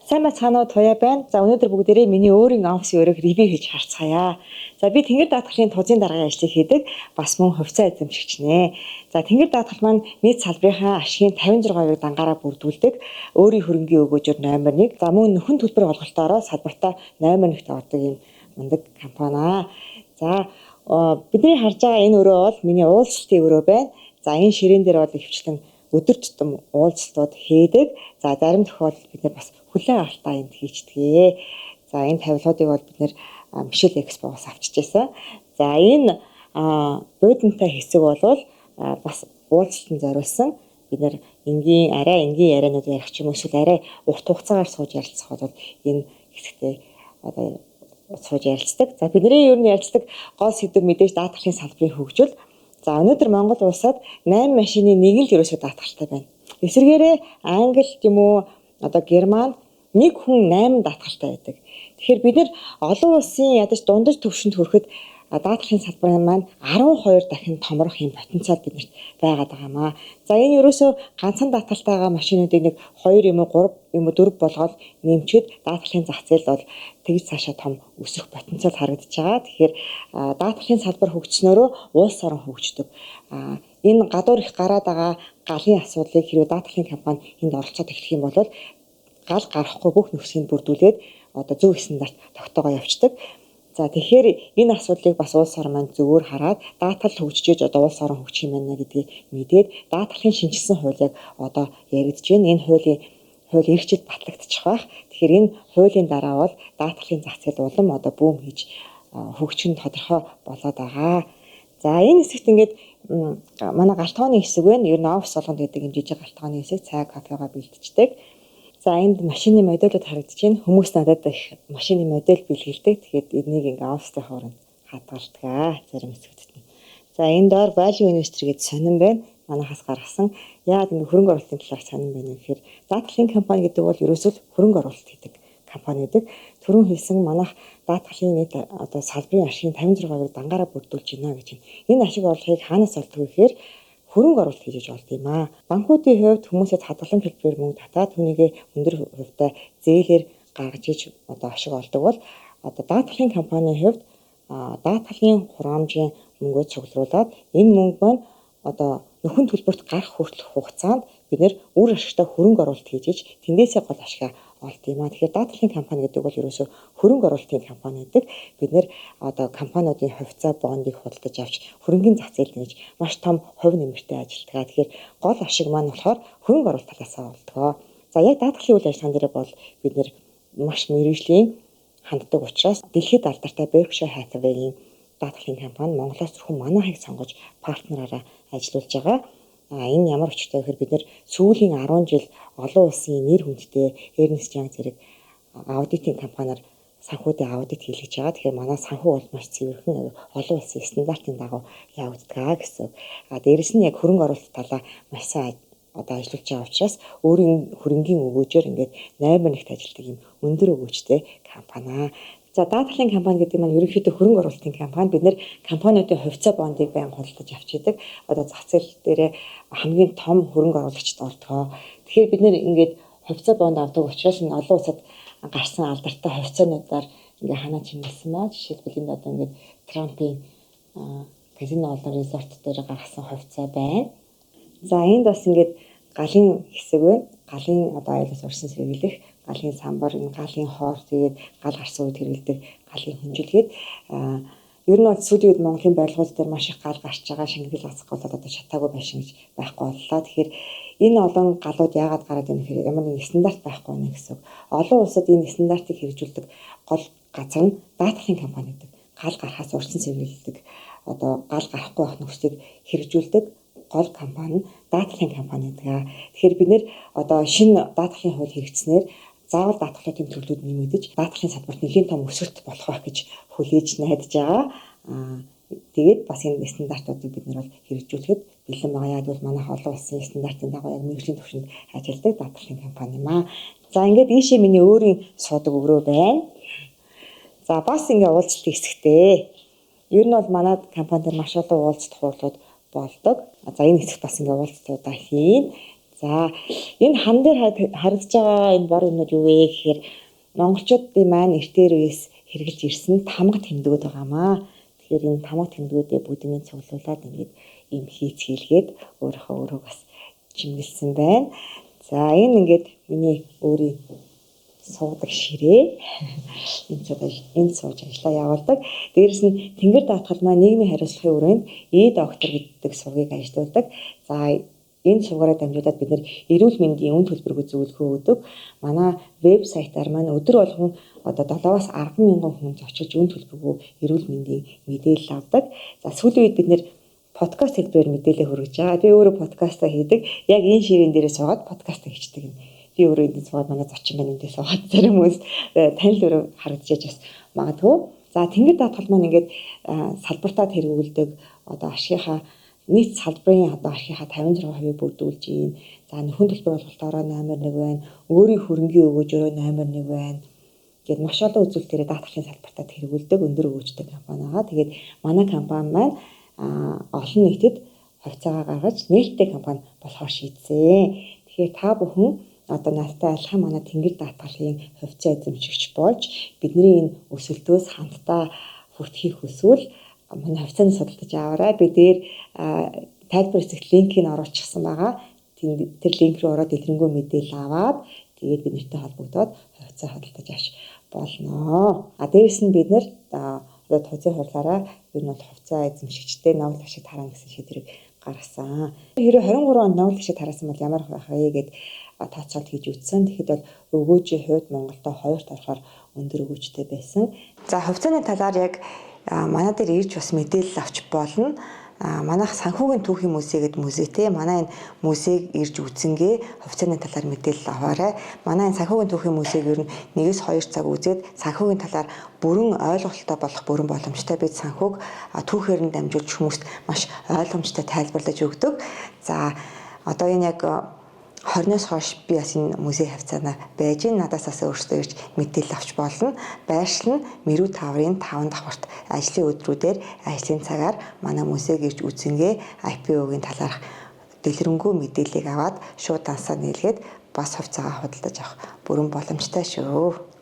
Сайн бацгаана уу, Туяа байна. За өнөөдөр бүгдээрээ миний өөрийн офисын өрөөг ревю хийж харцгаая. За би тэнгэр даатгалын тузын дараагийн ажлыг хийдэг, бас мөн хувьцаа эзэмшигч нэ. За тэнгэр даатгал маань нийт салбарынхаа ашигын 56%-ыг дангаараа бүрдүүлдэг. Өөрийн хөрөнгийн өгөөжөөр номер 1. За мөн нөхөн төлбөр олголтоороо салбартаа номер 1-т ордог юм мундаг компани аа. За бидний харж байгаа энэ өрөө бол миний уулзалтын өрөө байна. За энэ ширээн дээр бол ихэвчлэн өдөр тутам уулзалтууд хийдэг. За зарим тохиолдолд бид нар бас хүлээн авалтаа энд хийцгээе. За энэ тавилгуудыг бол бид нэр Мишель Экспогоос авчижсэн. За энэ буудинтай хэсэг бол бас уулзалтанд зориулсан. Бид нэр арай энгийн ярианууд ярих ч юм уу эсвэл арай урт хугацаагаар сууж ярилцах бол энэ хэсэгтээ одоо сууж ярилцдаг. За бидний ер нь ярилцдаг гол сэдв мэдээж даатгалын салбарын хөгжил. За өнөөдөр Монгол улсад 8 машины нэг л ерөөсөө даатгалтай байна. Эсвэргээрээ Англи юм уу одоо Герман нэг хүн 8 даатгалтай байдаг. Тэгэхээр бид нэр олон улсын ядаж дундаж түвшинд хүрэхэд даатгалын салбарын маань 12 дахин томрох юм потенциал биднэрт байгаад байгаамаа. За энэ ерөөсөө ганцхан даатгалтайгаа машинуудыг нэг 2 юм уу 3 юм уу 4 болгоод нэмчихэд даатгалын зах зээл бол тэгж цаашаа том өсөх потенциал харагдаж байгаа. Тэгэхээр даатгалын салбар хөгжснөөрөө улс орон хөгждөг. Энэ гадуур их гараад байгаа галын асуудлыг хэрвээ даатгалын компани энд оролцоод эхлэх юм бол гал гарахгүй бүх нөхцөлийг бүрдүүлээд одоо зөв стандарт тогтоогоо явцдаг. За тэгэхээр энэ асуудлыг бас улс орн маань зөвөр хараад даатгал хөгжиж одоо улс орн хөгжих юм байна гэдгийг мэдээд даатгалын шинжилсэн хуулийг одоо яригдж байна. Энэ хууль эрхжил батлагдчих байх. Тэгэхээр энэ хуулийн дараа бол даатгалын зах зээл улам одоо бүүм хийж хөгжих нь тодорхой болоод байгаа. За энэ хэсэгт ингээд манай галтгооны хэсэг байна. Ер нь офис болгонд гэдэг юм жижиг галтгооны хэсэг цай кофега бэлтждэг. За энд машины модельуд харагдаж байна. Хүмүүс надад их машины модель бэлгэлдэг. Тэгэхээр энийг ингээ офистай хооронд хадгалдаг зарим хэсэгтд. За энэ доор value investor гэдэг сонин байна. Манайхаас гаргасан. Яагаад ингээ хөрөнгө оруулалтын талаар сонин байна вэ гэхээр даатгалын компани гэдэг бол ерөөсөө хөрөнгө оруулалт хийдэг компани гэдэг. Түрүүн хэлсэн манайх даатгалын нийт одоо салбарын ашигын 56%-ыг дангаараа бүрдүүлж байна гэж байна. Энэ ашиг орлогыг хаанаас олдог вэ гэхээр хөрөнгө оруулалт хийж олд юм аа. Банкуудын хувьд хүмүүсээс хадгалан төлбөрөөр мөнгө татаад түүнийг өндөр хувьтай зээлээр гаргаж иж одоо ашиг олдог бол одоо даатгалын компанийн хувьд даатгалын хураамжийн мөнгөө цуглуулад энэ мөнгө маань одоо нөхөн төлбөрт гарах хүртэлх хугацаанд бид нэр үр ашигтай хөрөнгө оруулалт хийж иж тэндээсээ гол ашиг олд юм аа. Тэгэхээр даатгалын компани гэдэг бол ерөөсөө хөрөнгө оруулалтын компани гэдэг. Бид нэр одоо компаниудын хувьцаа бондыг худалдаж авч хөрөнгөний зах зээлд нээж маш том хувь нэмэртэй ажилладаг. Тэгэхээр гол ашиг маань болохоор хөрөнгө оруулалт талаасаа олдгоо. За яг даатгалын үйл ажиллагаан дээр бол бид нэр маш мэргэжлийн ханддаг учраас дэлхийд алдартай Berkshire Hathaway-ийн даатгалын компани Монголоос зөвхөн манайхыг сонгож партнераараа ажиллаулж байгаа. Энэ ямар очтой гэхээр бид нэр сүүлийн 10 жил олон улсын нэр хүндтэй Ernst Young зэрэг аудитын компаниар санхүүгийн аудит хийлгэж байгаа. Тэгэхээр манай санхүү бол маш цэвэрхэн олон улсын стандартын дагуу явагддаг гэсэн. Дээрэс нь яг хөрөнгө оруулалт талаа маш сайн одоо ажиллаж байгаа учраас өөрийн хөрөнгийн өгөөжөөр ингээд 8-т ажилладаг юм өндөр өгөөжтэй компани. За даатгалын компани гэдэг нь ерөнхийдөө хөрөнгө оруулалтын компани. Бид нэр компаниудын хувьцаа бондыг байнга худалдаж авч идэг. Одоо зах зээл дээр хамгийн том хөрөнгө оруулагчд болдгоо. Тэгэхээр бид нэр ингээд хувьцаа бонд авдаг учраас энэ олон улсад гарсан алдартай хувьцаануудаар ингээ ханаа чимэлсэн маа. Жишээлбэл энэ одоо ингээд Трампын казино олон резорт дээр гаргасан хувьцаа байна. За энд бас ингээд галын хэсэг байна. Галын одоо айлс урсан сэргийлэх, галын самбар, энэ галын хоор тэгээд гал гарсан үед хэрэгэлдэг галын хүнжилгээд ер нь бол сүүлийн үед Монголын барилгууд дээр маш их гал гарч байгаа. Шингэл гацх бол одоо шатаагүй байшин гэж байхгүй боллоо. Тэгэхээр энэ олон галууд яагаад гараад ирэх хэрэг ямар нэг стандарт байхгүй нэ гэсэн. Олон улсад энэ стандартыг хэрэгжүүлдэг гол газар нь даатгалын компани гэдэг. Гал гарахаас урьдчилан сэргийлдэг. Одоо гал гарахгүй байх нөхцөлийг хэрэгжүүлдэг гол компани даатгалын компани гэдэг. Тэгэхээр бид нэр одоо шинэ даатгалын хууль хэрэгжснээр заавал даатгалын төлөвлөлүүд нэмэгдэж даатгалын салбарт нэлийн том өсөлт болох байх гэж хүлээж найдаж байгаа. Тэгээд бас энэ стандартуудыг бид нар бол хэрэгжүүлэхэд бэлэн байгаа. Яг бол манайх олон улсын стандартын дагуу яг мэргэжлийн түвшинд ажилладаг даатгалын компани маа. За ингээд ийшээ миний өөрийн суудаг өрөө байна. За бас ингээ уулзалт хэсэгтэй. Ер нь бол манай компанид маш олон уулзалт хуурлууд болдог. За энэ хэсэгт бас ингээ уулзалтуудаа хийн. За энэ хан дээр харагдаж байгаа энэ бор юмнууд юу вэ гэхээр монголчуудын маань эртээр үеэс хэрэгжилж ирсэн тамга тэмдгүүд байгаамаа. Тэгэхээр энэ тамга тэмдгүүдээ бүгднийг цуглуулад ингээд ийм хийцгийлгээд өөрөө бас чимгэлсэн байна. За энэ ингээд миний өөрийн суудаг ширээ. Энд сууж ажиллаа явуулдаг. Дээрэс нь тэнгэр даатгал маань нийгмийн хариуцлагын өрөөнд доктор гэдэг сургыг ажилладаг. За энэ сургаараа дамжуулаад бид нэр эрүүл мэндийн үн төлбөргүй зөвлөгөө өгдөг. Манай вебсайтаар маань өдөр болгон одоо 7-аас 10,000 хүн зочилж үн төлбөргүй эрүүл мэндийн мэдээлэл авдаг. За сүүлийн үед бид нэр подкаст хэлбэрээр мэдээлэл хүргэж байгаа. Би өөрөө подкастаа хийдэг. Яг энэ ширээн дээрээ суугаад подкаст хийдэг. Би өөрөө энд суугаад манай зочин маань эндээ суугаад зарим хүмүүс танил өрөө харагдаж бас магадгүй. За тэнгэр даатгал маань ингээд салбартаа тэргүүлдэг. Одоо ашигынхаа нийт салбарын одоо ашигынхаа 56% бүрдүүлж байна. За нөхөн төлбөр олголтоороо 8.1 байна. Өөрийн хөрөнгийн өгөөжөөрөө 8.1 байна. Гэт маш олон үзүүлэлтээр даатгалын салбартаа тэргүүлдэг өндөр өгөөжтэй компани байгаа. Тэгээд манай компани маань олон нийтэд хувьцаагаа гаргаж нээлттэй компани болохоор шийдсэн. Тэгэхээр та бүхэн одоо наастай айлхан манай тэнгэр даатгалын хувьцаа эзэмшигч болж бидний энэ өсөлтөөс хамтдаа хүртэхийг хүсвэл манай хувьцааны судалдаж аваарай. Би дээр тайлбар хэсэгт линкийг оруулчихсан байгаа. Тэр линк рүү ороод дэлгэрэнгүй мэдээлэл аваад тэгээд бид нартай холбогдоод хувьцаа худалдаж авч болно. Дээрэс нь бид нэр одоо тузын хурлаараа ер нь бол хувьцаа эзэмшигчтэй ноогд ашиг тараа гэсэн шийдвэрийг гаргасан. Хэрэв 23 онд ноогд ашиг тараасан бол ямар байх вэ гэд тооцоолт хийж үзсэн. Тэгэхэд бол өгөөжийн хувьд Монголдо 2-т орохоор өндөр өгөөжтэй байсан. За хувьцааны талаар яг манай дээр ирж бас мэдээлэл авч болно. Манайх санхүүгийн түүхийн музей гэдэг музейтэй. Манай энэ музейг ирж үзэнгээ хувьцааны талаар мэдээлэл аваарай. Манай энэ санхүүгийн түүхийн музейг ер нь 1-2 цаг үзээд санхүүгийн талаар бүрэн ойлголттой болох бүрэн боломжтой. Бид санхүүг түүхээр нь дамжуулж хүмүүст маш ойлгомжтой тайлбарлаж өгдөг. За одоо энэ яг 20-оос хойш би бас энэ музей хавцаанаа байж надаас бас өөрсдөө ирж мэдээлэл авч болно. Байршил нь Мэрүү тааврын 5 давхарт ажлын өдрүүдээр ажлын цагаар манай музейг ирж үзэнгээ IPO-гийн талаарх дэлгэрэнгүй мэдээллийг аваад шууд дансаа нийлгээд бас хувьцаагаа худалдаж авах бүрэн боломжтой шүү.